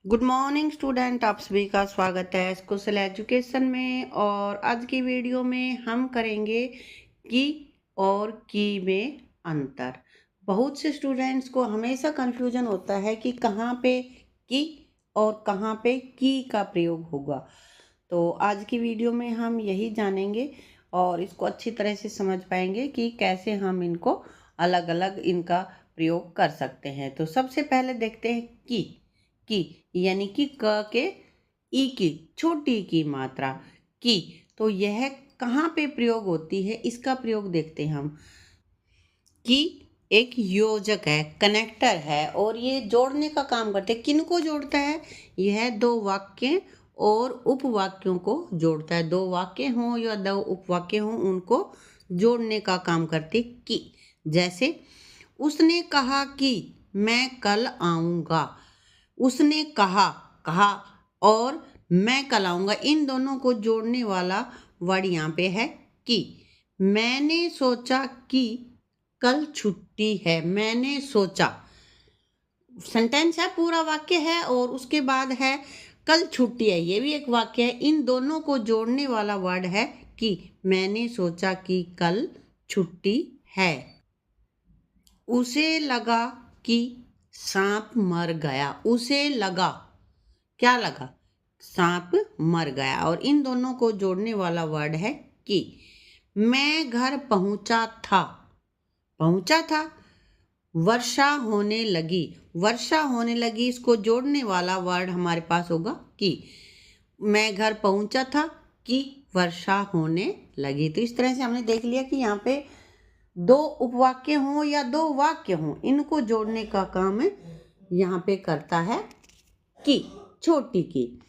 Good morning student, आप सभी का स्वागत है कुशल एजुकेशन में। और आज की वीडियो में हम करेंगे की और की में अंतर। बहुत से स्टूडेंट्स को हमेशा कंफ्यूजन होता है कि कहाँ पे की और कहाँ पे की का प्रयोग होगा। तो आज की वीडियो में हम यही जानेंगे और इसको अच्छी तरह से समझ पाएंगे कि कैसे हम इनको अलग अलग इनका प्रयोग कर सकते हैं। तो सबसे पहले देखते हैं की यानी कि क के ई की छोटी की मात्रा की। तो यह कहाँ पे प्रयोग होती है, इसका प्रयोग देखते हैं हम। की एक योजक है, कनेक्टर है और ये जोड़ने का काम करते हैं। किनको जोड़ता है? यह दो वाक्य और उपवाक्यों को जोड़ता है। दो वाक्य हों या दो उपवाक्य हों, उनको जोड़ने का काम करती की। जैसे उसने कहा कि मैं कल आऊँगा। उसने कहा कहा और मैं कल आऊँगा, इन दोनों को जोड़ने वाला वर्ड यहाँ पे है कि। मैंने सोचा कि कल छुट्टी है। मैंने सोचा सेंटेंस है, पूरा वाक्य है और उसके बाद है कल छुट्टी है, ये भी एक वाक्य है। इन दोनों को जोड़ने वाला वर्ड है कि। मैंने सोचा कि कल छुट्टी है। उसे लगा कि सांप मर गया। उसे लगा, क्या लगा? सांप मर गया। और इन दोनों को जोड़ने वाला वर्ड है कि। मैं घर पहुंचा था। पहुंचा था, वर्षा होने लगी। वर्षा होने लगी, इसको जोड़ने वाला वर्ड हमारे पास होगा कि। मैं घर पहुंचा था कि वर्षा होने लगी। तो इस तरह से हमने देख लिया कि यहाँ पे दो उपवाक्य हों या दो वाक्य हों, इनको जोड़ने का काम यहाँ पे करता है की, छोटी की।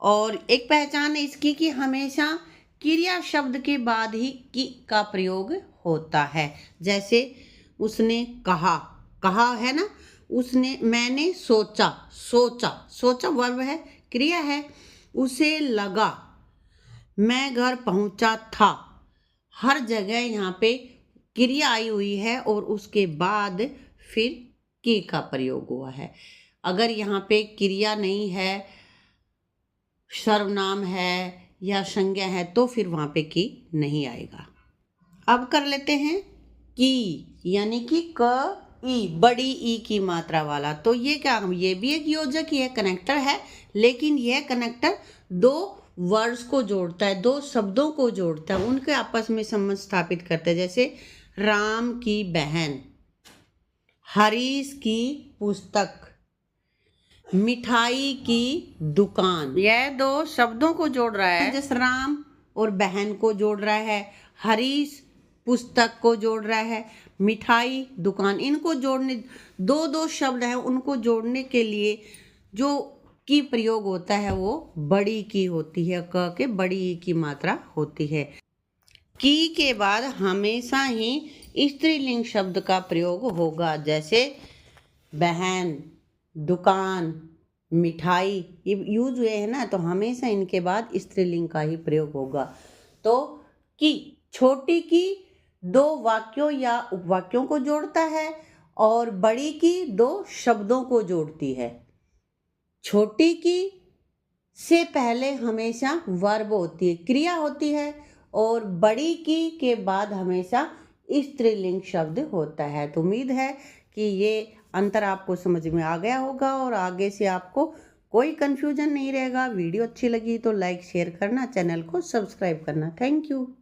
और एक पहचान है इसकी कि हमेशा क्रिया शब्द के बाद ही की का प्रयोग होता है। जैसे उसने कहा, कहा है ना, उसने, मैंने सोचा, सोचा, सोचा वर्ब है, क्रिया है। उसे लगा, मैं घर पहुंचा था, हर जगह यहाँ पे क्रिया आई हुई है और उसके बाद फिर की का प्रयोग हुआ है। अगर यहाँ पे क्रिया नहीं है, सर्वनाम है या संज्ञा है, तो फिर वहाँ पे की नहीं आएगा। अब कर लेते हैं की, यानी कि क ई, बड़ी ई की मात्रा वाला। तो ये क्या, ये भी एक योजक ही है, कनेक्टर है, लेकिन यह कनेक्टर दो वर्ड्स को जोड़ता है, दो शब्दों को जोड़ता है, उनके आपस में संबंध स्थापित करता है। जैसे राम की बहन, हरीश की पुस्तक, मिठाई की दुकान। यह दो शब्दों को जोड़ रहा है, जैसे राम और बहन को जोड़ रहा है, हरीश पुस्तक को जोड़ रहा है, मिठाई दुकान। इनको जोड़ने, दो दो शब्द हैं, उनको जोड़ने के लिए जो की प्रयोग होता है वो बड़ी की होती है। क के बड़ी ई की मात्रा होती है। की के बाद हमेशा ही स्त्रीलिंग शब्द का प्रयोग होगा। जैसे बहन, दुकान, मिठाई, ये यूज हुए हैं ना, तो हमेशा इनके बाद स्त्रीलिंग का ही प्रयोग होगा। तो की, छोटी की दो वाक्यों या उपवाक्यों को जोड़ता है और बड़ी की दो शब्दों को जोड़ती है। छोटी की से पहले हमेशा वर्ब होती है, क्रिया होती है, और बड़ी की के बाद हमेशा स्त्रीलिंग शब्द होता है। तो उम्मीद है कि ये अंतर आपको समझ में आ गया होगा और आगे से आपको कोई कंफ्यूजन नहीं रहेगा। वीडियो अच्छी लगी तो लाइक शेयर करना, चैनल को सब्सक्राइब करना। Thank you.